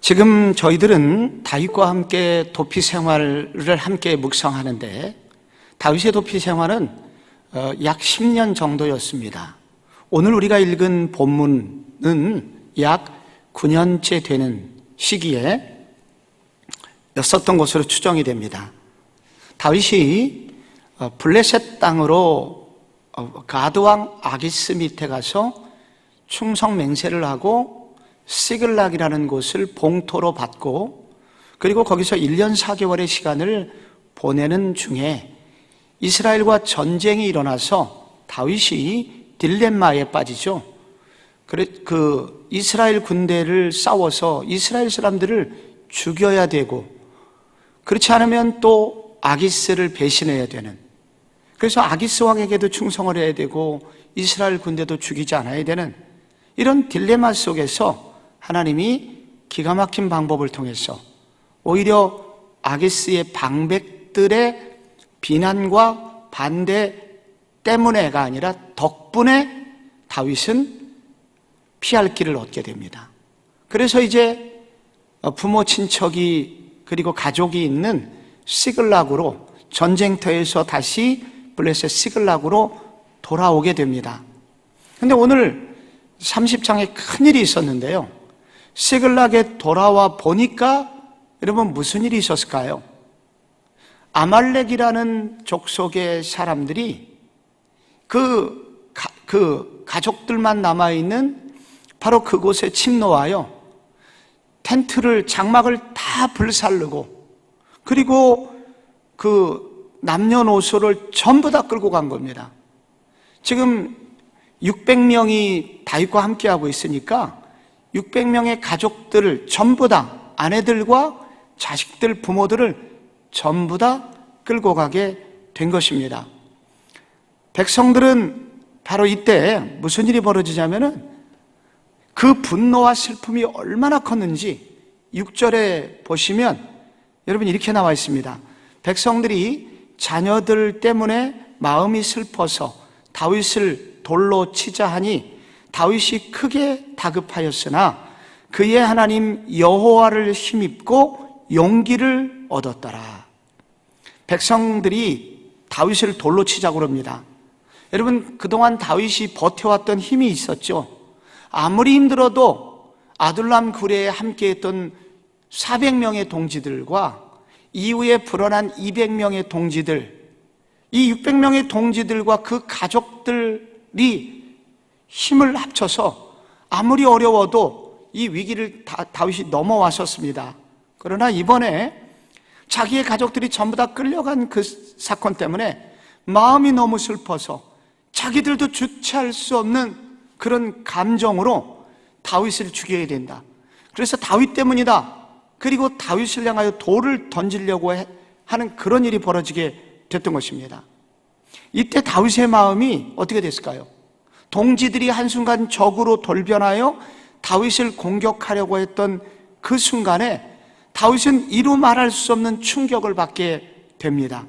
지금 저희들은 다윗과 함께 도피 생활을 함께 묵상하는데 다윗의 도피 생활은 약 10년 정도였습니다. 오늘 우리가 읽은 본문은 약 9년째 되는 시기에 였었던 것으로 추정이 됩니다. 다윗이 블레셋 땅으로 가드왕 아기스 밑에 가서 충성 맹세를 하고 시글락이라는 곳을 봉토로 받고 그리고 거기서 1년 4개월의 시간을 보내는 중에 이스라엘과 전쟁이 일어나서 다윗이 딜레마에 빠지죠. 그 이스라엘 군대를 싸워서 이스라엘 사람들을 죽여야 되고 그렇지 않으면 또 아기스를 배신해야 되는, 그래서 아기스 왕에게도 충성을 해야 되고 이스라엘 군대도 죽이지 않아야 되는 이런 딜레마 속에서 하나님이 기가 막힌 방법을 통해서 오히려 아기스의 방백들의 비난과 반대 때문에가 아니라 덕분에 다윗은 피할 길을 얻게 됩니다. 그래서 이제 부모 친척이 그리고 가족이 있는 시글락으로, 전쟁터에서 다시 블레셋 시글락으로 돌아오게 됩니다. 그런데 오늘 30장에 큰일이 있었는데요, 시글락에 돌아와 보니까 여러분 무슨 일이 있었을까요? 아말렉이라는 족속의 사람들이 그 가족들만 남아있는 바로 그곳에 침노하여 텐트를, 장막을 다 불살르고 그리고 그 남녀노소를 전부 다 끌고 간 겁니다. 지금 600명이 다윗과 함께하고 있으니까 600명의 가족들을 전부 다, 아내들과 자식들, 부모들을 전부 다 끌고 가게 된 것입니다. 백성들은 바로 이때 무슨 일이 벌어지냐면은 그 분노와 슬픔이 얼마나 컸는지 6절에 보시면 여러분 이렇게 나와 있습니다. 백성들이 자녀들 때문에 마음이 슬퍼서 다윗을 돌로 치자 하니 다윗이 크게 다급하였으나 그의 하나님 여호와를 힘입고 용기를 얻었더라. 백성들이 다윗을 돌로 치자고 그럽니다. 여러분, 그동안 다윗이 버텨왔던 힘이 있었죠. 아무리 힘들어도 아둘람 굴에 함께했던 400명의 동지들과 이후에 불어난 200명의 동지들, 이 600명의 동지들과 그 가족들이 힘을 합쳐서 아무리 어려워도 이 위기를 다윗이 넘어왔었습니다. 그러나 이번에 자기의 가족들이 전부 다 끌려간 그 사건 때문에 마음이 너무 슬퍼서 자기들도 주체할 수 없는 그런 감정으로 다윗을 죽여야 된다. 그래서 다윗 때문이다. 그리고 다윗을 향하여 돌을 던지려고 하는 그런 일이 벌어지게 됐던 것입니다. 이때 다윗의 마음이 어떻게 됐을까요? 동지들이 한순간 적으로 돌변하여 다윗을 공격하려고 했던 그 순간에 다윗은 이루 말할 수 없는 충격을 받게 됩니다.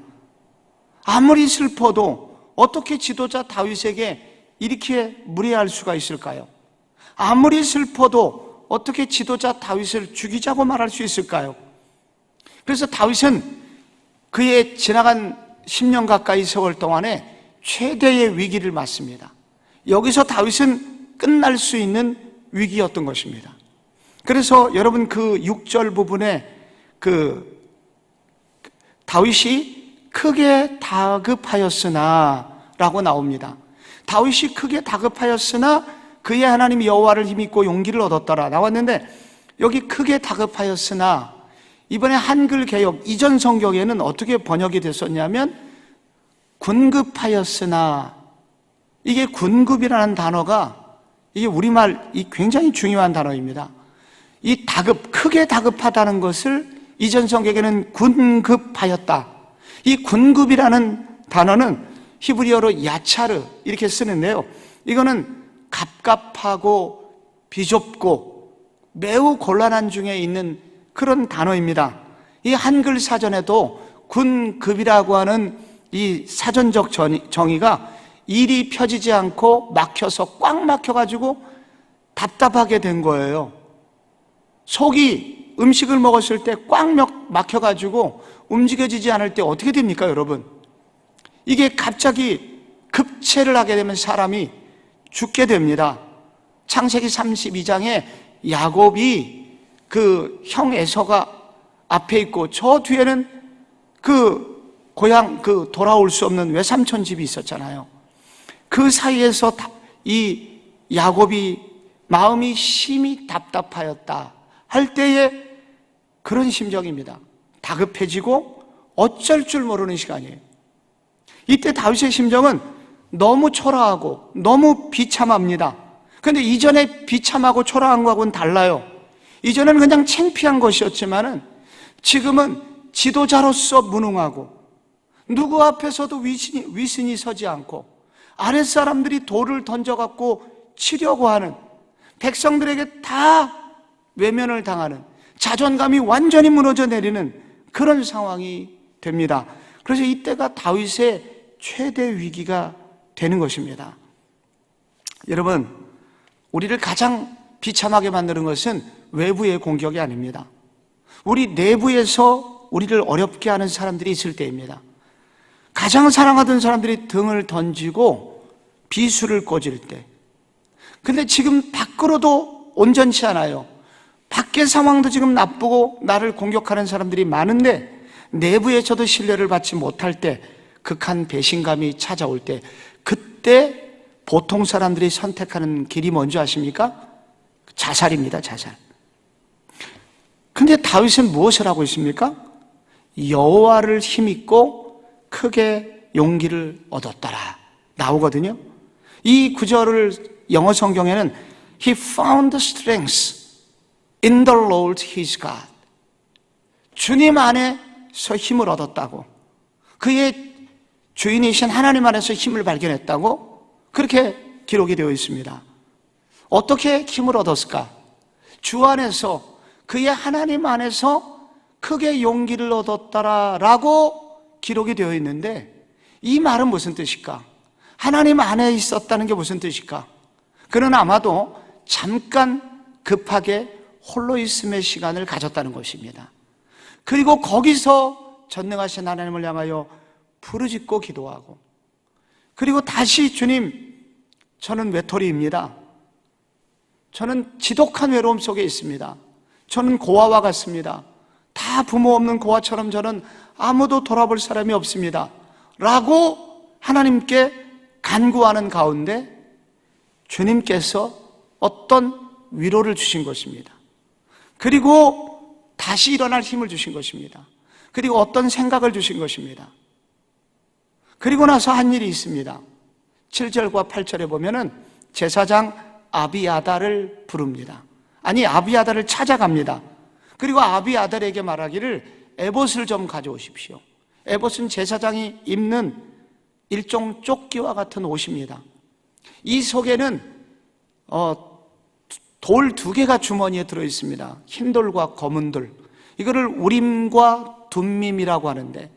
아무리 슬퍼도 어떻게 지도자 다윗에게 이렇게 무례할 수가 있을까요? 아무리 슬퍼도 어떻게 지도자 다윗을 죽이자고 말할 수 있을까요? 그래서 다윗은 그의 지나간 10년 가까이 세월 동안에 최대의 위기를 맞습니다. 여기서 다윗은 끝날 수 있는 위기였던 것입니다. 그래서 여러분 그 6절 부분에 그 다윗이 크게 다급하였으나 라고 나옵니다. 다윗이 크게 다급하였으나 그의 하나님 여호와를 힘입고 용기를 얻었더라 나왔는데, 여기 크게 다급하였으나 이번에 한글 개역 이전 성경에는 어떻게 번역이 됐었냐면 군급하였으나, 이게 군급이라는 단어가 이게 우리말 굉장히 중요한 단어입니다. 이 다급, 크게 다급하다는 것을 이전 성경에는 군급하였다. 이 군급이라는 단어는 히브리어로 야차르 이렇게 쓰는데요, 이거는 갑갑하고 비좁고 매우 곤란한 중에 있는 그런 단어입니다. 이 한글 사전에도 군급이라고 하는 이 사전적 정의가 일이 펴지지 않고 막혀서 꽉 막혀가지고 답답하게 된 거예요. 속이 음식을 먹었을 때 꽉 막혀가지고 움직여지지 않을 때 어떻게 됩니까, 여러분? 이게 갑자기 급체를 하게 되면 사람이 죽게 됩니다. 창세기 32장에 야곱이 그 형 에서가 앞에 있고 저 뒤에는 그 고향 돌아올 수 없는 외삼촌 집이 있었잖아요. 그 사이에서 이 야곱이 마음이 심히 답답하였다 할 때에 그런 심정입니다. 다급해지고 어쩔 줄 모르는 시간이에요. 이때 다윗의 심정은 너무 초라하고 너무 비참합니다. 그런데 이전에 비참하고 초라한 거하고는 달라요. 이전에는 그냥 창피한 것이었지만은 지금은 지도자로서 무능하고 누구 앞에서도 위신이 서지 않고 아랫사람들이 돌을 던져갖고 치려고 하는, 백성들에게 다 외면을 당하는, 자존감이 완전히 무너져 내리는 그런 상황이 됩니다. 그래서 이때가 다윗의 최대 위기가 되는 것입니다. 여러분, 우리를 가장 비참하게 만드는 것은 외부의 공격이 아닙니다. 우리 내부에서 우리를 어렵게 하는 사람들이 있을 때입니다. 가장 사랑하던 사람들이 등을 던지고 비수를 꽂을 때. 근데 지금 밖으로도 온전치 않아요. 밖의 상황도 지금 나쁘고 나를 공격하는 사람들이 많은데 내부에서도 신뢰를 받지 못할 때, 극한 배신감이 찾아올 때, 그때 보통 사람들이 선택하는 길이 뭔지 아십니까? 자살입니다, 자살. 근데 다윗은 무엇을 하고 있습니까? 여호와를 힘입고 크게 용기를 얻었더라 나오거든요. 이 구절을 영어 성경에는 He found strength in the Lord his God. 주님 안에서 힘을 얻었다고, 그의 주인이신 하나님 안에서 힘을 발견했다고 그렇게 기록이 되어 있습니다. 어떻게 힘을 얻었을까? 주 안에서, 그의 하나님 안에서 크게 용기를 얻었다라고 기록이 되어 있는데, 이 말은 무슨 뜻일까? 하나님 안에 있었다는 게 무슨 뜻일까? 그는 아마도 잠깐 급하게 홀로 있음의 시간을 가졌다는 것입니다. 그리고 거기서 전능하신 하나님을 향하여 부르짖고 기도하고, 그리고 다시 주님, 저는 외톨이입니다. 저는 지독한 외로움 속에 있습니다. 저는 고아와 같습니다. 다 부모 없는 고아처럼 저는 아무도 돌아볼 사람이 없습니다. 라고 하나님께 간구하는 가운데 주님께서 어떤 위로를 주신 것입니다. 그리고 다시 일어날 힘을 주신 것입니다. 그리고 어떤 생각을 주신 것입니다. 그리고 나서 한 일이 있습니다. 7절과 8절에 보면은 제사장 아비아달을 부릅니다. 아니, 아비아달을 찾아갑니다. 그리고 아비아달에게 말하기를 에봇을 좀 가져오십시오. 에봇은 제사장이 입는 일종 조끼와 같은 옷입니다. 이 속에는 돌 2개가 주머니에 들어있습니다. 흰 돌과 검은 돌. 이거를 우림과 둠밈이라고 하는데,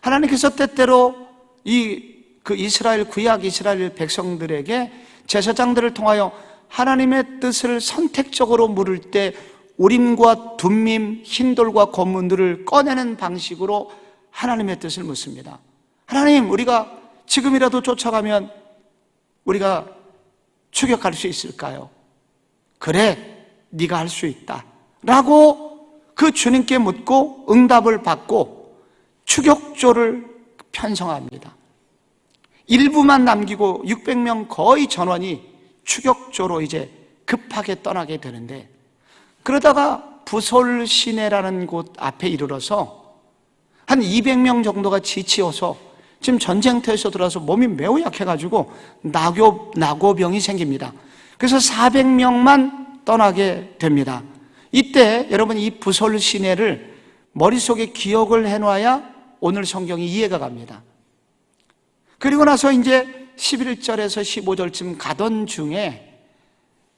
하나님께서 때때로 이스라엘, 구약 이스라엘 백성들에게 제사장들을 통하여 하나님의 뜻을 선택적으로 물을 때 우림과 둠밈, 흰돌과 검은돌을 꺼내는 방식으로 하나님의 뜻을 묻습니다. 하나님, 우리가 지금이라도 쫓아가면 우리가 추격할 수 있을까요? 그래, 네가 할 수 있다 라고 그 주님께 묻고 응답을 받고 추격조를 편성합니다. 일부만 남기고 600명 거의 전원이 추격조로 이제 급하게 떠나게 되는데, 그러다가 부솔 시내라는 곳 앞에 이르러서 한 200명 정도가 지치어서 지금 전쟁터에서 들어와서 몸이 매우 약해가지고 낙오병이 생깁니다. 그래서 400명만 떠나게 됩니다. 이때 여러분, 이 부솔 시내를 머릿속에 기억을 해놔야 오늘 성경이 이해가 갑니다. 그리고 나서 이제 11절에서 15절쯤 가던 중에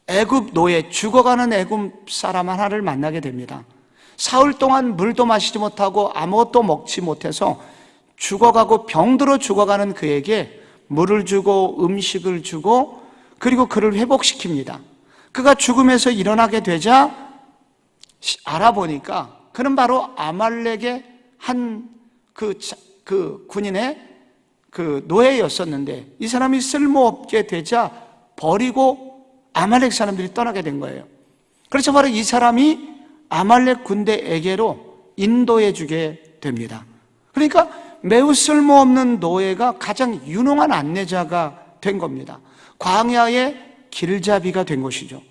애굽 노예, 죽어가는 애굽 사람 하나를 만나게 됩니다. 사흘 동안 물도 마시지 못하고 아무것도 먹지 못해서 죽어가고 병들어 죽어가는 그에게 물을 주고 음식을 주고 그리고 그를 회복시킵니다. 그가 죽음에서 일어나게 되자 알아보니까 그는 바로 아말렉의 한 그 군인의 그 노예였었는데, 이 사람이 쓸모없게 되자 버리고 아말렉 사람들이 떠나게 된 거예요. 그래서 바로 이 사람이 아말렉 군대에게로 인도해 주게 됩니다. 그러니까 매우 쓸모없는 노예가 가장 유능한 안내자가 된 겁니다. 광야의 길잡이가 된 것이죠.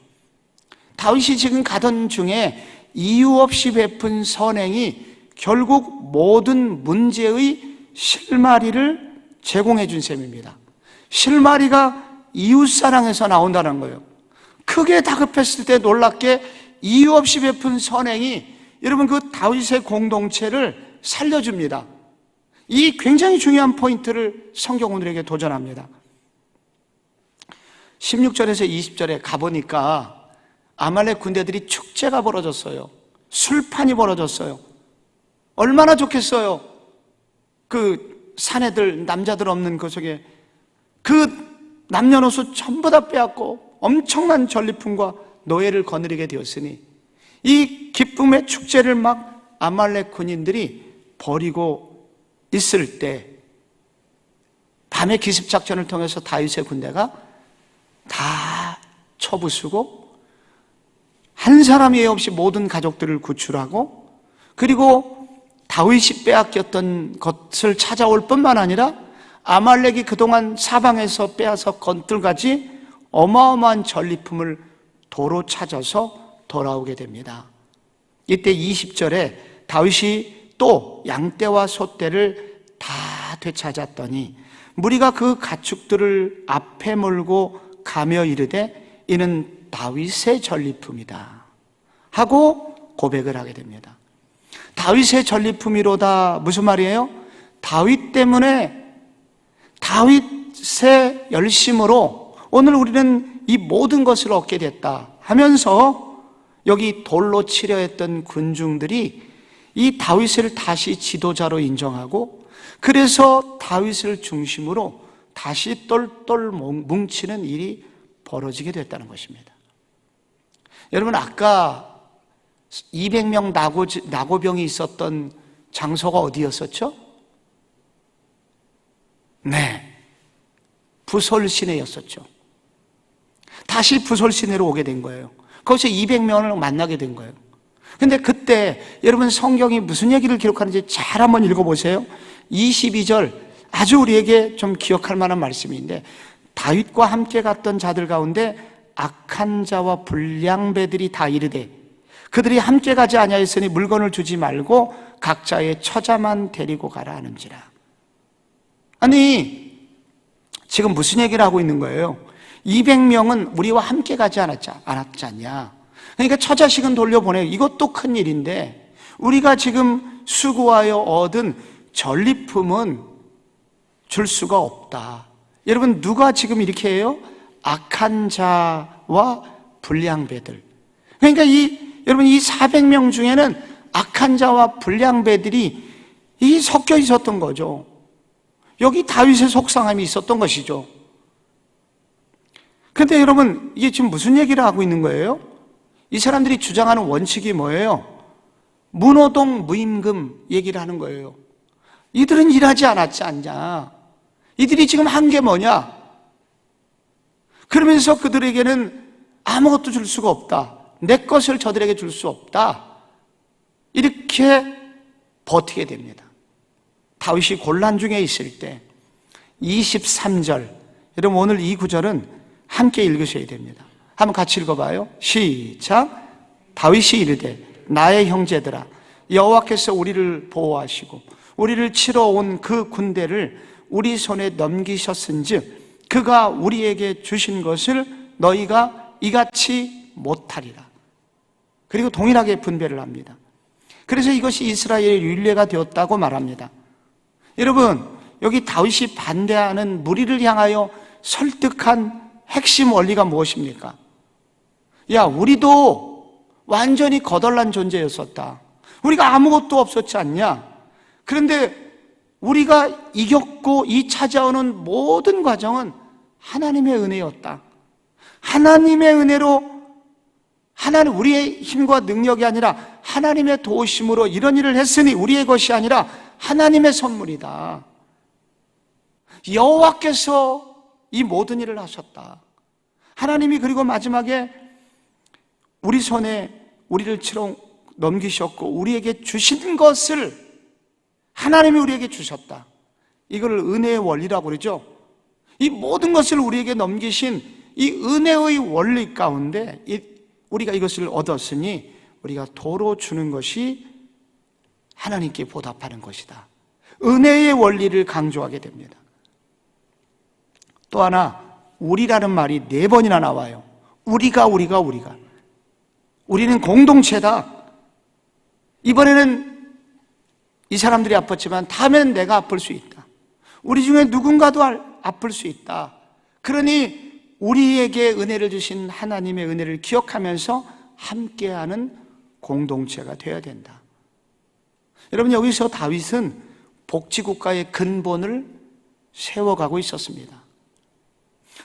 다윗이 지금 가던 중에 이유 없이 베푼 선행이 결국 모든 문제의 실마리를 제공해 준 셈입니다. 실마리가 이웃사랑에서 나온다는 거예요. 크게 다급했을 때 놀랍게 이유 없이 베푼 선행이 여러분 그 다윗의 공동체를 살려줍니다. 이 굉장히 중요한 포인트를 성경 오늘에게 도전합니다. 16절에서 20절에 가보니까 아말렉 군대들이 축제가 벌어졌어요. 술판이 벌어졌어요. 얼마나 좋겠어요. 그 사내들, 남자들 없는 그 속에 그 남녀노소 전부 다 빼앗고 엄청난 전리품과 노예를 거느리게 되었으니 이 기쁨의 축제를 막 아말렉 군인들이 벌이고 있을 때 밤의 기습작전을 통해서 다윗의 군대가 다 쳐부수고 한 사람 예외 없이 모든 가족들을 구출하고, 그리고 다윗이 빼앗겼던 것을 찾아올 뿐만 아니라 아말렉이 그동안 사방에서 빼앗아 건들가지 어마어마한 전리품을 도로 찾아서 돌아오게 됩니다. 이때 20절에 다윗이 또 양떼와 소떼를 다 되찾았더니 무리가 그 가축들을 앞에 몰고 가며 이르되 이는 다윗의 전리품이다 하고 고백을 하게 됩니다. 다윗의 전리품이로다, 무슨 말이에요? 다윗 때문에, 다윗의 열심으로 오늘 우리는 이 모든 것을 얻게 됐다 하면서 여기 돌로 치려 했던 군중들이 이 다윗을 다시 지도자로 인정하고, 그래서 다윗을 중심으로 다시 똘똘 뭉치는 일이 벌어지게 됐다는 것입니다. 여러분, 아까 200명 나고병이 있었던 장소가 어디였었죠? 네, 부솔 시내였었죠. 다시 부솔 시내로 오게 된 거예요. 거기서 200명을 만나게 된 거예요. 근데 그때 여러분 성경이 무슨 얘기를 기록하는지 잘 한번 읽어보세요. 22절 아주 우리에게 좀 기억할 만한 말씀인데, 다윗과 함께 갔던 자들 가운데 악한 자와 불량배들이 다 이르되 그들이 함께 가지 아니하였으니 물건을 주지 말고 각자의 처자만 데리고 가라 하는지라. 아니, 지금 무슨 얘기를 하고 있는 거예요? 200명은 우리와 함께 가지 않았지 않냐. 그러니까 처자식은 돌려보내요. 이것도 큰 일인데 우리가 지금 수고하여 얻은 전리품은 줄 수가 없다. 여러분, 누가 지금 이렇게 해요? 악한 자와 불량배들. 그러니까 여러분 이 400명 중에는 악한 자와 불량배들이 섞여 있었던 거죠. 여기 다윗의 속상함이 있었던 것이죠. 그런데 여러분, 이게 지금 무슨 얘기를 하고 있는 거예요? 이 사람들이 주장하는 원칙이 뭐예요? 무노동 무임금 얘기를 하는 거예요. 이들은 일하지 않았지 않냐? 이들이 지금 한 게 뭐냐? 그러면서 그들에게는 아무것도 줄 수가 없다. 내 것을 저들에게 줄 수 없다. 이렇게 버티게 됩니다. 다윗이 곤란 중에 있을 때 23절, 여러분 오늘 이 구절은 함께 읽으셔야 됩니다. 한번 같이 읽어봐요. 시작. 다윗이 이르되 나의 형제들아, 여호와께서 우리를 보호하시고 우리를 치러 온 그 군대를 우리 손에 넘기셨은즉 그가 우리에게 주신 것을 너희가 이같이 못하리라. 그리고 동일하게 분배를 합니다. 그래서 이것이 이스라엘의 율례가 되었다고 말합니다. 여러분, 여기 다윗이 반대하는 무리를 향하여 설득한 핵심 원리가 무엇입니까? 야, 우리도 완전히 거덜난 존재였었다. 우리가 아무것도 없었지 않냐? 그런데 우리가 이겼고 이 찾아오는 모든 과정은 하나님의 은혜였다. 하나님의 은혜로 하나님, 우리의 힘과 능력이 아니라 하나님의 도우심으로 이런 일을 했으니 우리의 것이 아니라 하나님의 선물이다. 여호와께서 이 모든 일을 하셨다. 하나님이 그리고 마지막에 우리 손에 우리를 치러 넘기셨고 우리에게 주신 것을 하나님이 우리에게 주셨다. 이걸 은혜의 원리라고 그러죠. 이 모든 것을 우리에게 넘기신 이 은혜의 원리 가운데 우리가 이것을 얻었으니 우리가 도로 주는 것이 하나님께 보답하는 것이다. 은혜의 원리를 강조하게 됩니다. 또 하나, 우리라는 말이 4번이나 나와요. 우리가. 우리는 공동체다. 이번에는 이 사람들이 아팠지만 다음에는 내가 아플 수 있다. 우리 중에 누군가도 아플 수 있다. 그러니 우리에게 은혜를 주신 하나님의 은혜를 기억하면서 함께하는 공동체가 되어야 된다. 여러분, 여기서 다윗은 복지국가의 근본을 세워가고 있었습니다.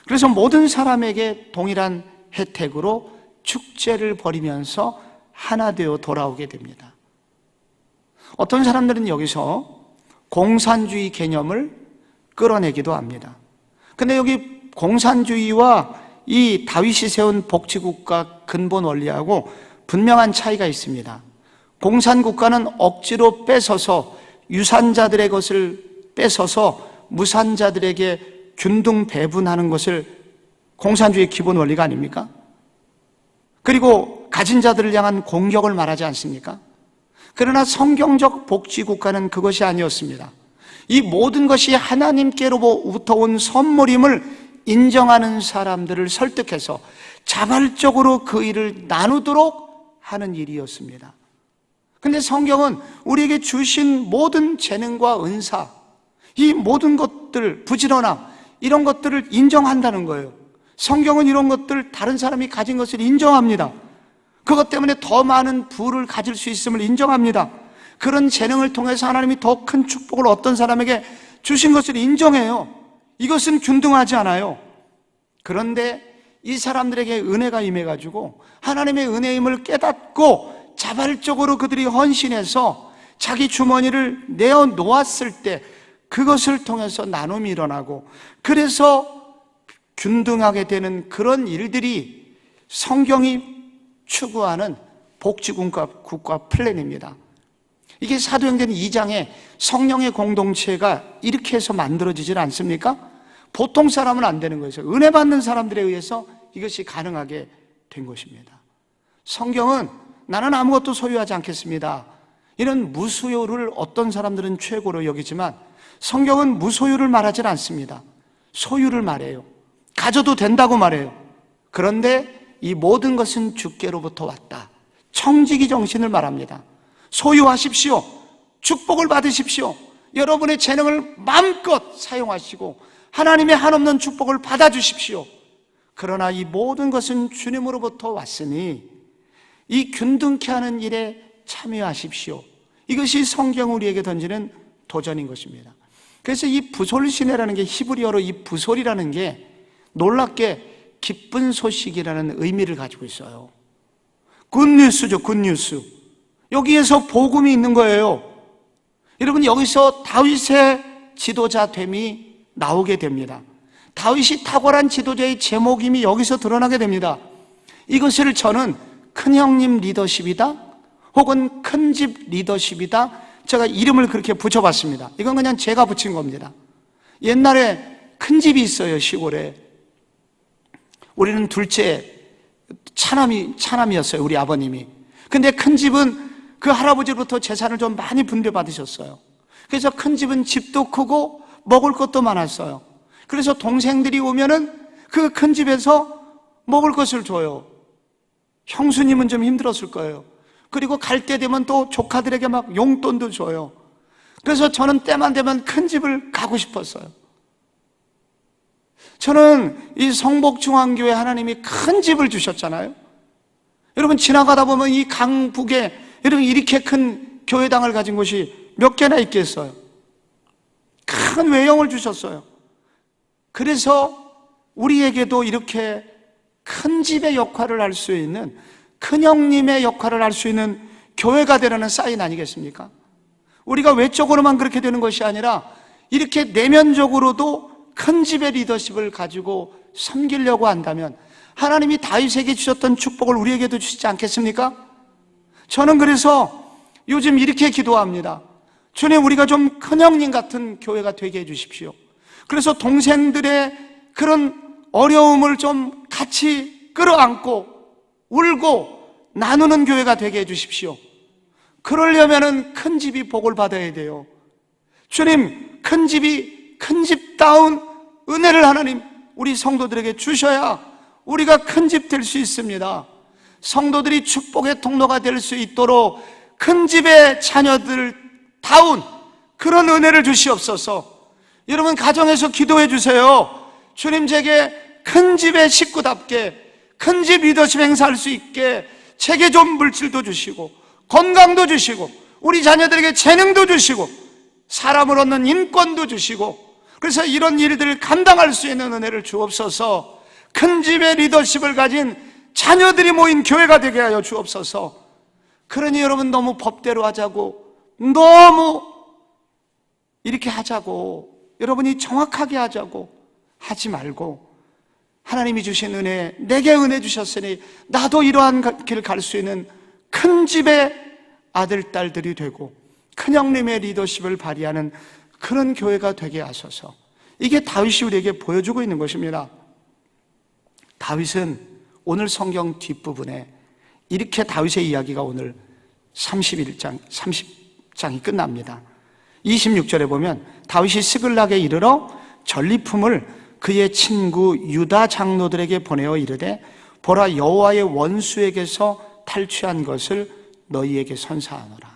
그래서 모든 사람에게 동일한 혜택으로 축제를 벌이면서 하나 되어 돌아오게 됩니다. 어떤 사람들은 여기서 공산주의 개념을 끌어내기도 합니다. 근데 여기 공산주의와 이 다윗이 세운 복지국가 근본 원리하고 분명한 차이가 있습니다. 공산국가는 억지로 뺏어서 유산자들의 것을 뺏어서 무산자들에게 균등 배분하는 것을 공산주의의 기본 원리가 아닙니까? 그리고 가진 자들을 향한 공격을 말하지 않습니까? 그러나 성경적 복지국가는 그것이 아니었습니다. 이 모든 것이 하나님께로부터 온 선물임을 인정하는 사람들을 설득해서 자발적으로 그 일을 나누도록 하는 일이었습니다. 근데 성경은 우리에게 주신 모든 재능과 은사, 이 모든 것들, 부지런함, 이런 것들을 인정한다는 거예요. 성경은 이런 것들, 다른 사람이 가진 것을 인정합니다. 그것 때문에 더 많은 부를 가질 수 있음을 인정합니다. 그런 재능을 통해서 하나님이 더 큰 축복을 어떤 사람에게 주신 것을 인정해요. 이것은 균등하지 않아요. 그런데 이 사람들에게 은혜가 임해가지고 하나님의 은혜임을 깨닫고 자발적으로 그들이 헌신해서 자기 주머니를 내어놓았을 때 그것을 통해서 나눔이 일어나고, 그래서 균등하게 되는 그런 일들이 성경이 추구하는 복지국가 플랜입니다. 이게 사도행전 2장에 성령의 공동체가 이렇게 해서 만들어지질 않습니까? 보통 사람은 안 되는 거예요. 은혜 받는 사람들에 의해서 이것이 가능하게 된 것입니다. 성경은 나는 아무것도 소유하지 않겠습니다, 이런 무소유를 어떤 사람들은 최고로 여기지만 성경은 무소유를 말하지 않습니다. 소유를 말해요. 가져도 된다고 말해요. 그런데 이 모든 것은 주께로부터 왔다. 청지기 정신을 말합니다. 소유하십시오. 축복을 받으십시오. 여러분의 재능을 마음껏 사용하시고 하나님의 한없는 축복을 받아주십시오. 그러나 이 모든 것은 주님으로부터 왔으니 이 균등케 하는 일에 참여하십시오. 이것이 성경 우리에게 던지는 도전인 것입니다. 그래서 이 부솔시내라는 게, 히브리어로 이 부솔이라는 게 놀랍게 기쁜 소식이라는 의미를 가지고 있어요. 굿뉴스죠, 굿뉴스. 여기에서 복음이 있는 거예요. 여러분, 여기서 다윗의 지도자됨이 나오게 됩니다. 다윗이 탁월한 지도자의 제목임이 여기서 드러나게 됩니다. 이것을 저는 큰형님 리더십이다, 혹은 큰집 리더십이다, 제가 이름을 그렇게 붙여봤습니다. 이건 그냥 제가 붙인 겁니다. 옛날에 큰집이 있어요, 시골에. 우리는 둘째 차남이었어요, 우리 아버님이. 근데 큰집은 그 할아버지로부터 재산을 좀 많이 분배받으셨어요. 그래서 큰집은 집도 크고 먹을 것도 많았어요. 그래서 동생들이 오면은 그 큰집에서 먹을 것을 줘요. 형수님은 좀 힘들었을 거예요. 그리고 갈 때 되면 또 조카들에게 막 용돈도 줘요. 그래서 저는 때만 되면 큰 집을 가고 싶었어요. 저는 이 성복중앙교회 하나님이 큰 집을 주셨잖아요. 여러분, 지나가다 보면 이 강북에 여러분 이렇게 큰 교회당을 가진 곳이 몇 개나 있겠어요. 큰 외형을 주셨어요. 그래서 우리에게도 이렇게 큰 집의 역할을 할 수 있는 큰형님의 역할을 할 수 있는 교회가 되라는 사인 아니겠습니까? 우리가 외적으로만 그렇게 되는 것이 아니라 이렇게 내면적으로도 큰 집의 리더십을 가지고 섬기려고 한다면 하나님이 다윗에게 주셨던 축복을 우리에게도 주시지 않겠습니까? 저는 그래서 요즘 이렇게 기도합니다. 주님, 우리가 좀 큰형님 같은 교회가 되게 해주십시오. 그래서 동생들의 그런 어려움을 좀 같이 끌어안고 울고 나누는 교회가 되게 해주십시오. 그러려면은 큰 집이 복을 받아야 돼요. 주님, 큰 집다운 은혜를 하나님 우리 성도들에게 주셔야 우리가 큰 집 될 수 있습니다. 성도들이 축복의 통로가 될 수 있도록 큰 집의 자녀들 다운 그런 은혜를 주시옵소서. 여러분, 가정에서 기도해 주세요. 주님, 제게 큰 집의 식구답게 큰 집 리더십 행사할 수 있게 제게 좀 물질도 주시고 건강도 주시고 우리 자녀들에게 재능도 주시고 사람을 얻는 인권도 주시고, 그래서 이런 일들을 감당할 수 있는 은혜를 주옵소서. 큰 집의 리더십을 가진 자녀들이 모인 교회가 되게 하여 주옵소서. 그러니 여러분, 너무 법대로 하자고, 너무 이렇게 하자고, 여러분이 정확하게 하자고 하지 말고, 하나님이 주신 은혜, 내게 은혜 주셨으니 나도 이러한 길을 갈 수 있는 큰 집의 아들, 딸들이 되고 큰형님의 리더십을 발휘하는 그런 교회가 되게 하소서. 이게 다윗이 우리에게 보여주고 있는 것입니다. 다윗은 오늘 성경 뒷부분에 이렇게 다윗의 이야기가 오늘 30장이 끝납니다. 26절에 보면 다윗이 스글락에 이르러 전리품을 그의 친구 유다 장로들에게 보내어 이르되, 보라, 여호와의 원수에게서 탈취한 것을 너희에게 선사하노라.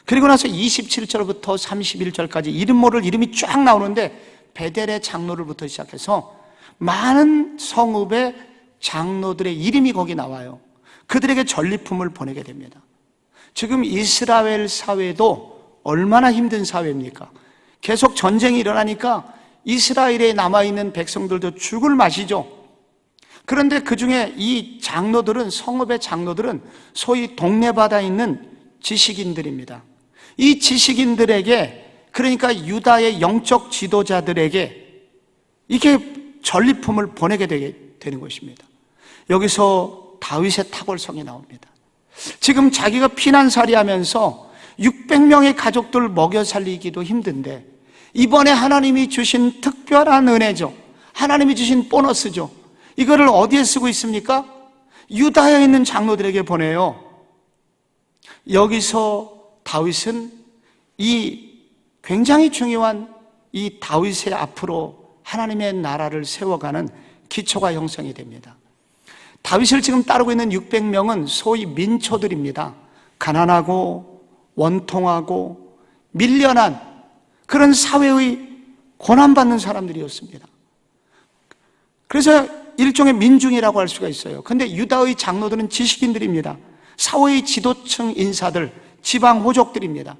그리고 나서 27절부터 31절까지 이름 모를 이름이 쫙 나오는데, 베델의 장로를부터 시작해서 많은 성읍의 장로들의 이름이 거기 나와요. 그들에게 전리품을 보내게 됩니다. 지금 이스라엘 사회도 얼마나 힘든 사회입니까? 계속 전쟁이 일어나니까 이스라엘에 남아있는 백성들도 죽을 맛이죠. 그런데 그 중에 이 장로들은, 성읍의 장로들은 소위 동네바다에 있는 지식인들입니다. 이 지식인들에게, 그러니까 유다의 영적 지도자들에게 이렇게 전리품을 보내게 되는 것입니다. 여기서 다윗의 탁월성이 나옵니다. 지금 자기가 피난살이 하면서 600명의 가족들 먹여 살리기도 힘든데, 이번에 하나님이 주신 특별한 은혜죠. 하나님이 주신 보너스죠. 이거를 어디에 쓰고 있습니까? 유다에 있는 장로들에게 보내요. 여기서 다윗은 이 굉장히 중요한 이 다윗의 앞으로 하나님의 나라를 세워가는 기초가 형성이 됩니다. 다윗을 지금 따르고 있는 600명은 소위 민초들입니다. 가난하고 원통하고 밀련한 그런 사회의 고난받는 사람들이었습니다. 그래서 일종의 민중이라고 할 수가 있어요. 근데 유다의 장로들은 지식인들입니다. 사회의 지도층 인사들, 지방 호족들입니다.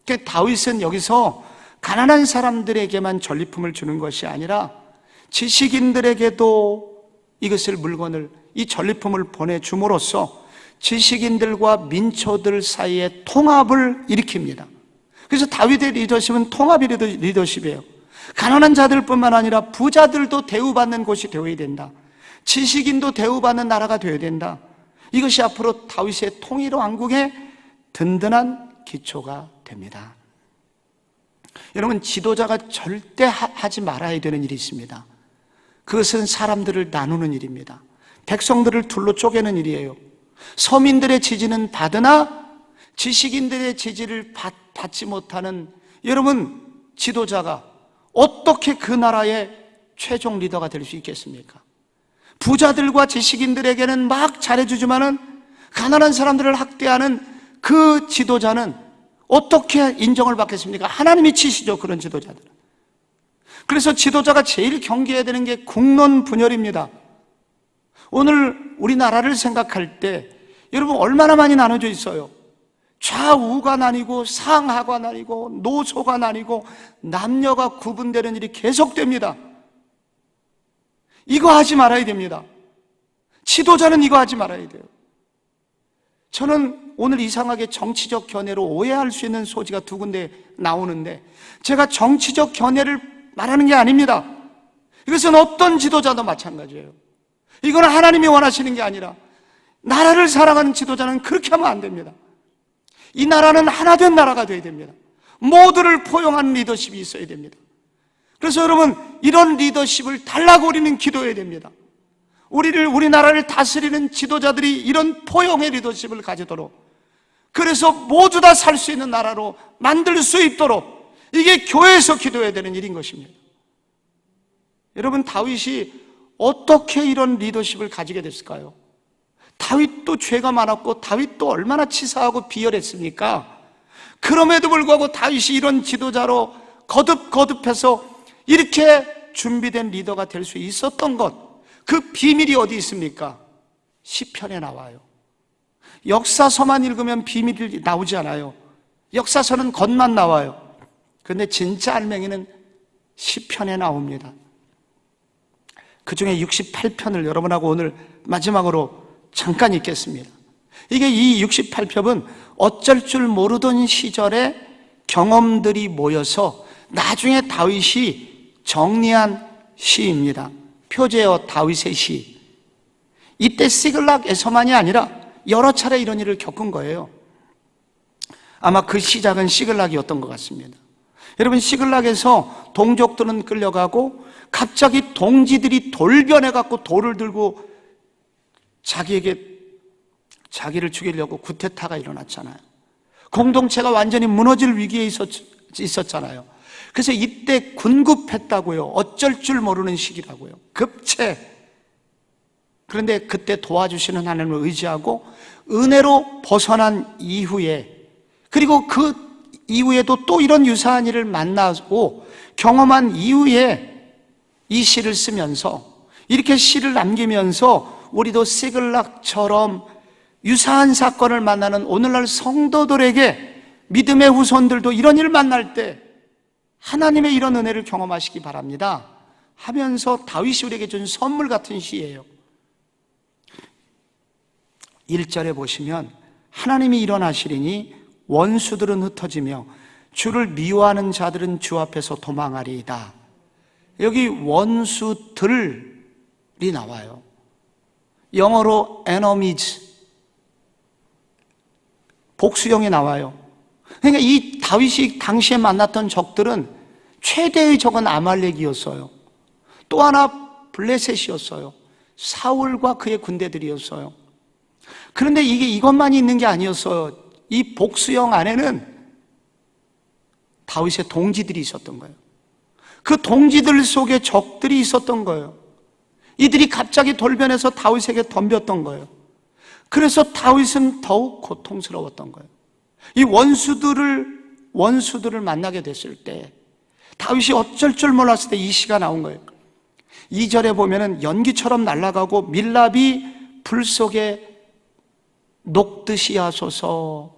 그러니까 다윗은 여기서 가난한 사람들에게만 전리품을 주는 것이 아니라 지식인들에게도 이것을, 물건을, 이 전리품을 보내줌으로써 지식인들과 민초들 사이의 통합을 일으킵니다. 그래서 다윗의 리더십은 통합의 리더십이에요. 가난한 자들뿐만 아니라 부자들도 대우받는 곳이 되어야 된다. 지식인도 대우받는 나라가 되어야 된다. 이것이 앞으로 다윗의 통일 왕국의 든든한 기초가 됩니다. 여러분, 지도자가 절대 하지 말아야 되는 일이 있습니다. 그것은 사람들을 나누는 일입니다. 백성들을 둘로 쪼개는 일이에요. 서민들의 지지는 받으나 지식인들의 지지를 받지 못하는 여러분, 지도자가 어떻게 그 나라의 최종 리더가 될 수 있겠습니까? 부자들과 지식인들에게는 막 잘해주지만은 가난한 사람들을 학대하는 그 지도자는 어떻게 인정을 받겠습니까? 하나님이 치시죠, 그런 지도자들은. 그래서 지도자가 제일 경계해야 되는 게 국론 분열입니다. 오늘 우리나라를 생각할 때 여러분, 얼마나 많이 나눠져 있어요. 좌우가 나뉘고 상하가 나뉘고 노소가 나뉘고 남녀가 구분되는 일이 계속됩니다. 이거 하지 말아야 됩니다. 지도자는 이거 하지 말아야 돼요. 저는 오늘 이상하게 정치적 견해로 오해할 수 있는 소지가 두 군데 나오는데, 제가 정치적 견해를 말하는 게 아닙니다. 이것은 어떤 지도자도 마찬가지예요. 이거는 하나님이 원하시는 게 아니라 나라를 사랑하는 지도자는 그렇게 하면 안 됩니다. 이 나라는 하나된 나라가 되어야 됩니다. 모두를 포용하는 리더십이 있어야 됩니다. 그래서 여러분, 이런 리더십을 달라고 우리는 기도해야 됩니다. 우리나라를 다스리는 지도자들이 이런 포용의 리더십을 가지도록, 그래서 모두 다 살 수 있는 나라로 만들 수 있도록, 이게 교회에서 기도해야 되는 일인 것입니다. 여러분, 다윗이 어떻게 이런 리더십을 가지게 됐을까요? 다윗도 죄가 많았고 다윗도 얼마나 치사하고 비열했습니까? 그럼에도 불구하고 다윗이 이런 지도자로 거듭해서 이렇게 준비된 리더가 될 수 있었던 것, 그 비밀이 어디 있습니까? 시편에 나와요. 역사서만 읽으면 비밀이 나오지 않아요. 역사서는 겉만 나와요. 그런데 진짜 알맹이는 시편에 나옵니다. 그 중에 68편을 여러분하고 오늘 마지막으로 잠깐 읽겠습니다. 이게 이 68편은 어쩔 줄 모르던 시절의 경험들이 모여서 나중에 다윗이 정리한 시입니다. 표제어 다윗의 시. 이때 시글락에서만이 아니라 여러 차례 이런 일을 겪은 거예요. 아마 그 시작은 시글락이었던 것 같습니다. 여러분, 시글락에서 동족들은 끌려가고 갑자기 동지들이 돌변해갖고 돌을 들고 자기를 죽이려고 구테타가 일어났잖아요. 공동체가 완전히 무너질 위기에 있었잖아요. 그래서 이때 군급했다고요. 어쩔 줄 모르는 시기라고요. 급체. 그런데 그때 도와주시는 하나님을 의지하고 은혜로 벗어난 이후에, 그리고 그 이후에도 또 이런 유사한 일을 만나고 경험한 이후에 이 시를 쓰면서, 이렇게 시를 남기면서 우리도 시글락처럼 유사한 사건을 만나는 오늘날 성도들에게, 믿음의 후손들도 이런 일을 만날 때 하나님의 이런 은혜를 경험하시기 바랍니다 하면서 다윗이 우리에게 준 선물 같은 시예요. 1절에 보시면 하나님이 일어나시리니 원수들은 흩어지며 주를 미워하는 자들은 주 앞에서 도망하리이다. 여기 원수들이 나와요. 영어로 enemies, 복수형이 나와요. 그러니까 이 다윗이 당시에 만났던 적들은 최대의 적은 아말렉이었어요. 또 하나 블레셋이었어요. 사울과 그의 군대들이었어요. 그런데 이게 이것만이 있는 게 아니었어요. 이 복수형 안에는 다윗의 동지들이 있었던 거예요. 그 동지들 속에 적들이 있었던 거예요. 이들이 갑자기 돌변해서 다윗에게 덤볐던 거예요. 그래서 다윗은 더욱 고통스러웠던 거예요. 이 원수들을 만나게 됐을 때 다윗이 어쩔 줄 몰랐을 때 이 시가 나온 거예요. 2절에 보면은 연기처럼 날아가고 밀랍이 불 속에 녹듯이 하소서.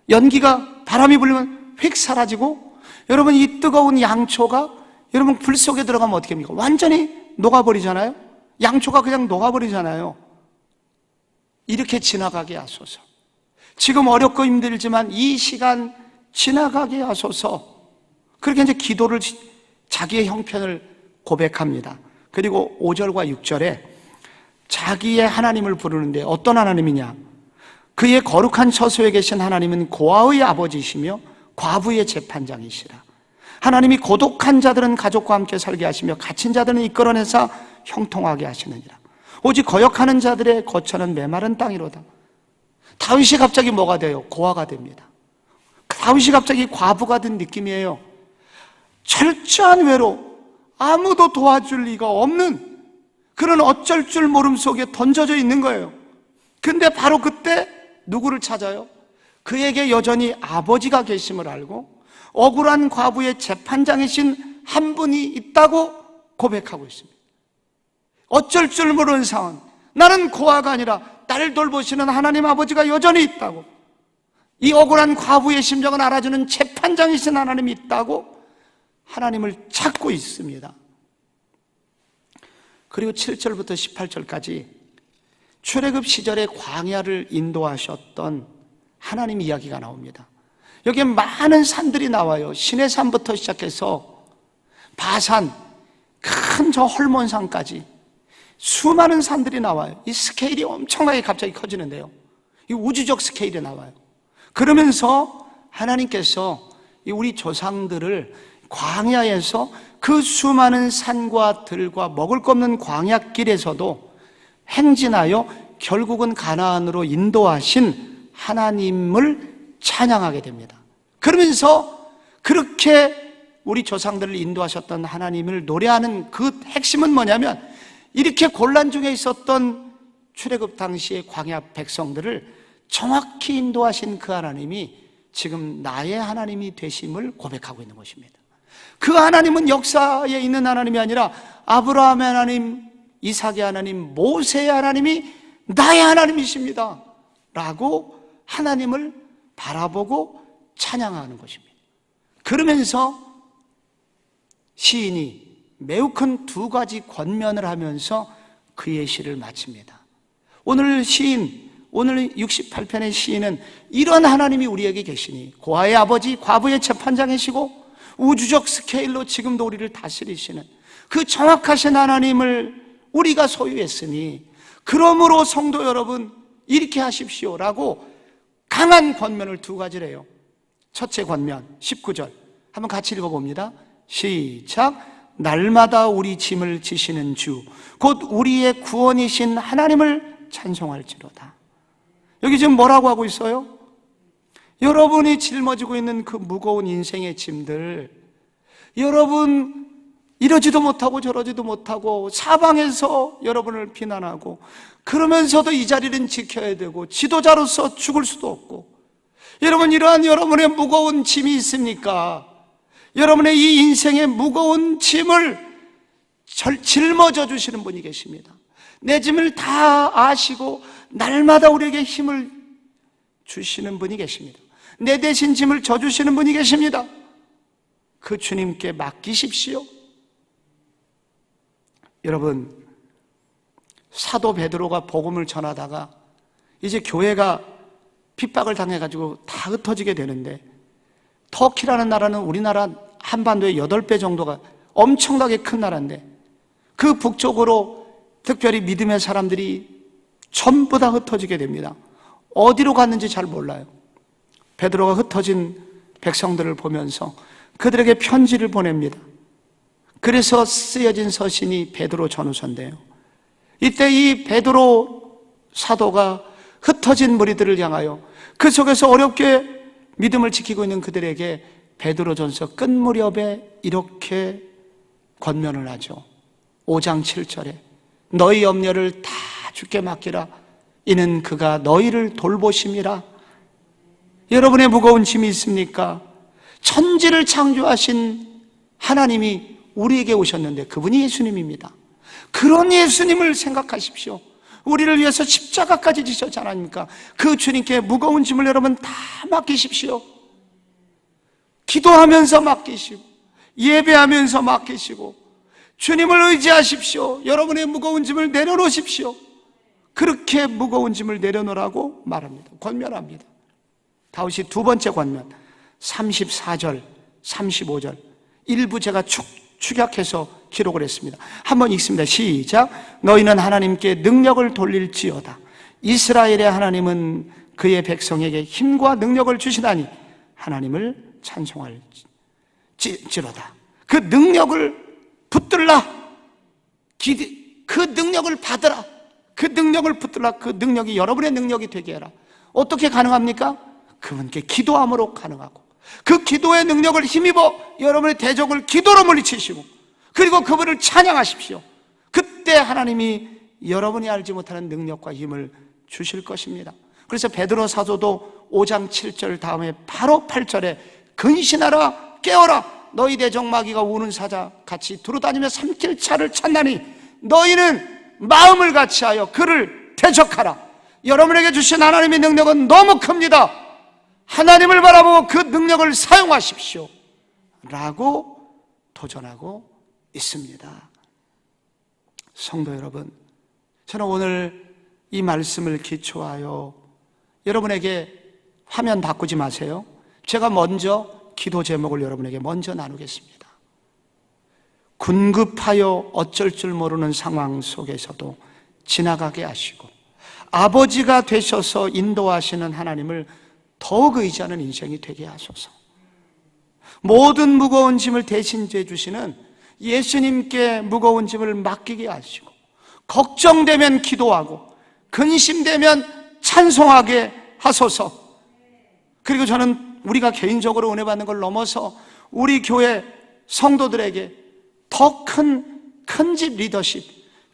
연기가 바람이 불면 휙 사라지고, 여러분 이 뜨거운 양초가 여러분 불 속에 들어가면 어떻게 합니까? 완전히 녹아버리잖아요. 양초가 그냥 녹아버리잖아요. 이렇게 지나가게 하소서. 지금 어렵고 힘들지만 이 시간 지나가게 하소서. 그렇게 이제 기도를, 자기의 형편을 고백합니다. 그리고 5절과 6절에 자기의 하나님을 부르는데 어떤 하나님이냐? 그의 거룩한 처소에 계신 하나님은 고아의 아버지시며 과부의 재판장이시라. 하나님이 고독한 자들은 가족과 함께 살게 하시며 갇힌 자들은 이끌어내사 형통하게 하시느니라. 오직 거역하는 자들의 거처는 메마른 땅이로다. 다윗이 갑자기 뭐가 돼요? 고아가 됩니다. 다윗이 갑자기 과부가 된 느낌이에요. 철저한 외로, 아무도 도와줄 리가 없는 그런 어쩔 줄 모름 속에 던져져 있는 거예요. 근데 바로 그때 누구를 찾아요? 그에게 여전히 아버지가 계심을 알고 억울한 과부의 재판장이신 한 분이 있다고 고백하고 있습니다. 어쩔 줄 모르는 상황, 나는 고아가 아니라 나를 돌보시는 하나님 아버지가 여전히 있다고, 이 억울한 과부의 심정을 알아주는 재판장이신 하나님이 있다고 하나님을 찾고 있습니다. 그리고 7절부터 18절까지 출애굽 시절에 광야를 인도하셨던 하나님 이야기가 나옵니다. 여기에 많은 산들이 나와요. 시내산부터 시작해서 바산, 큰 저 헐몬산까지 수많은 산들이 나와요. 이 스케일이 엄청나게 갑자기 커지는데요. 이 우주적 스케일이 나와요. 그러면서 하나님께서 우리 조상들을 광야에서 그 수많은 산과 들과 먹을 것 없는 광야길에서도 행진하여 결국은 가나안으로 인도하신 하나님을 찬양하게 됩니다. 그러면서 그렇게 우리 조상들을 인도하셨던 하나님을 노래하는 그 핵심은 뭐냐면, 이렇게 곤란 중에 있었던 출애굽 당시의 광야 백성들을 정확히 인도하신 그 하나님이 지금 나의 하나님이 되심을 고백하고 있는 것입니다. 그 하나님은 역사에 있는 하나님이 아니라 아브라함의 하나님, 이삭의 하나님, 모세의 하나님이 나의 하나님이십니다 라고 하나님을 바라보고 찬양하는 것입니다. 그러면서 시인이 매우 큰 두 가지 권면을 하면서 그의 시를 마칩니다. 오늘 68편의 시인은 이런 하나님이 우리에게 계시니 고아의 아버지, 과부의 재판장이시고 우주적 스케일로 지금도 우리를 다스리시는 그 정확하신 하나님을 우리가 소유했으니 그러므로 성도 여러분 이렇게 하십시오라고 강한 권면을 두 가지를 해요. 첫째 권면 19절 한번 같이 읽어봅니다. 시작. 날마다 우리 짐을 지시는 주 곧 우리의 구원이신 하나님을 찬송할지로다. 여기 지금 뭐라고 하고 있어요? 여러분이 짊어지고 있는 그 무거운 인생의 짐들, 여러분 이러지도 못하고 저러지도 못하고 사방에서 여러분을 비난하고 그러면서도 이 자리는 지켜야 되고 지도자로서 죽을 수도 없고, 여러분 이러한 여러분의 무거운 짐이 있습니까? 여러분의 이 인생의 무거운 짐을 짊어져 주시는 분이 계십니다. 내 짐을 다 아시고 날마다 우리에게 힘을 주시는 분이 계십니다. 내 대신 짐을 져주시는 분이 계십니다. 그 주님께 맡기십시오. 여러분, 사도 베드로가 복음을 전하다가 이제 교회가 핍박을 당해가지고 다 흩어지게 되는데, 터키라는 나라는 우리나라 한반도의 8배 정도가 엄청나게 큰 나라인데 그 북쪽으로 특별히 믿음의 사람들이 전부 다 흩어지게 됩니다. 어디로 갔는지 잘 몰라요. 베드로가 흩어진 백성들을 보면서 그들에게 편지를 보냅니다. 그래서 쓰여진 서신이 베드로 전후서인데요, 이때 이 베드로 사도가 흩어진 무리들을 향하여 그 속에서 어렵게 믿음을 지키고 있는 그들에게 베드로전서 끝 무렵에 이렇게 권면을 하죠. 5장 7절에 너희 염려를 다 주께 맡기라. 이는 그가 너희를 돌보심이라. 여러분의 무거운 짐이 있습니까? 천지를 창조하신 하나님이 우리에게 오셨는데 그분이 예수님입니다. 그런 예수님을 생각하십시오. 우리를 위해서 십자가까지 지셨지 않습니까? 그 주님께 무거운 짐을 여러분 다 맡기십시오. 기도하면서 맡기시고 예배하면서 맡기시고 주님을 의지하십시오. 여러분의 무거운 짐을 내려놓으십시오. 그렇게 무거운 짐을 내려놓으라고 말합니다. 권면합니다. 다윗이 두 번째 권면 34절, 35절 일부 제가 축약해서 기록을 했습니다. 한번 읽습니다. 시작. 너희는 하나님께 능력을 돌릴지어다. 이스라엘의 하나님은 그의 백성에게 힘과 능력을 주시다니 하나님을 찬송할지로다. 그 능력을 붙들라. 그 능력을 받으라. 그 능력을 붙들라. 그 능력이 여러분의 능력이 되게 해라. 어떻게 가능합니까? 그분께 기도함으로 가능하고, 그 기도의 능력을 힘입어 여러분의 대적을 기도로 물리치시고 그리고 그분을 찬양하십시오. 그때 하나님이 여러분이 알지 못하는 능력과 힘을 주실 것입니다. 그래서 베드로 사도도 5장 7절 다음에 바로 8절에 근신하라 깨어라 너희 대적 마귀가 우는 사자 같이 두루다니며 삼킬 차를 찾나니 너희는 마음을 같이하여 그를 대적하라. 여러분에게 주신 하나님의 능력은 너무 큽니다. 하나님을 바라보고 그 능력을 사용하십시오 라고 도전하고 있습니다. 성도 여러분, 저는 오늘 이 말씀을 기초하여 여러분에게 화면 바꾸지 마세요. 제가 먼저 기도 제목을 여러분에게 먼저 나누겠습니다. 군급하여 어쩔 줄 모르는 상황 속에서도 지나가게 하시고 아버지가 되셔서 인도하시는 하나님을 더욱 의지하는 인생이 되게 하소서. 모든 무거운 짐을 대신 져주시는 예수님께 무거운 짐을 맡기게 하시고 걱정되면 기도하고 근심되면 찬송하게 하소서. 그리고 저는 우리가 개인적으로 은혜 받는 걸 넘어서 우리 교회 성도들에게 더 큰 집 리더십,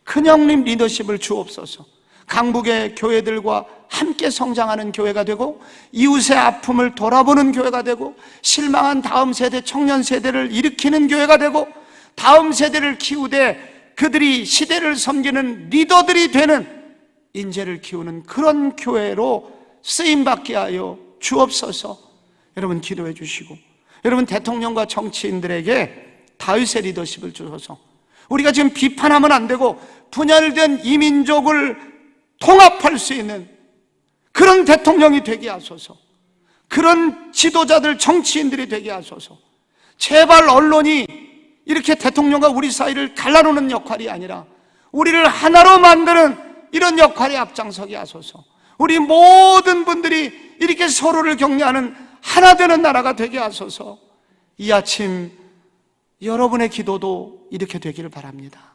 큰 형님 리더십을 주옵소서. 강북의 교회들과 함께 성장하는 교회가 되고 이웃의 아픔을 돌아보는 교회가 되고 실망한 다음 세대, 청년 세대를 일으키는 교회가 되고 다음 세대를 키우되 그들이 시대를 섬기는 리더들이 되는 인재를 키우는 그런 교회로 쓰임받게 하여 주옵소서. 여러분 기도해 주시고, 여러분 대통령과 정치인들에게 다윗의 리더십을 주셔서 우리가 지금 비판하면 안 되고 분열된 이민족을 통합할 수 있는 그런 대통령이 되게 하소서. 그런 지도자들, 정치인들이 되게 하소서. 제발 언론이 이렇게 대통령과 우리 사이를 갈라놓는 역할이 아니라 우리를 하나로 만드는 이런 역할에 앞장서게 하소서. 우리 모든 분들이 이렇게 서로를 격려하는 하나 되는 나라가 되게 하소서. 이 아침 여러분의 기도도 이렇게 되기를 바랍니다.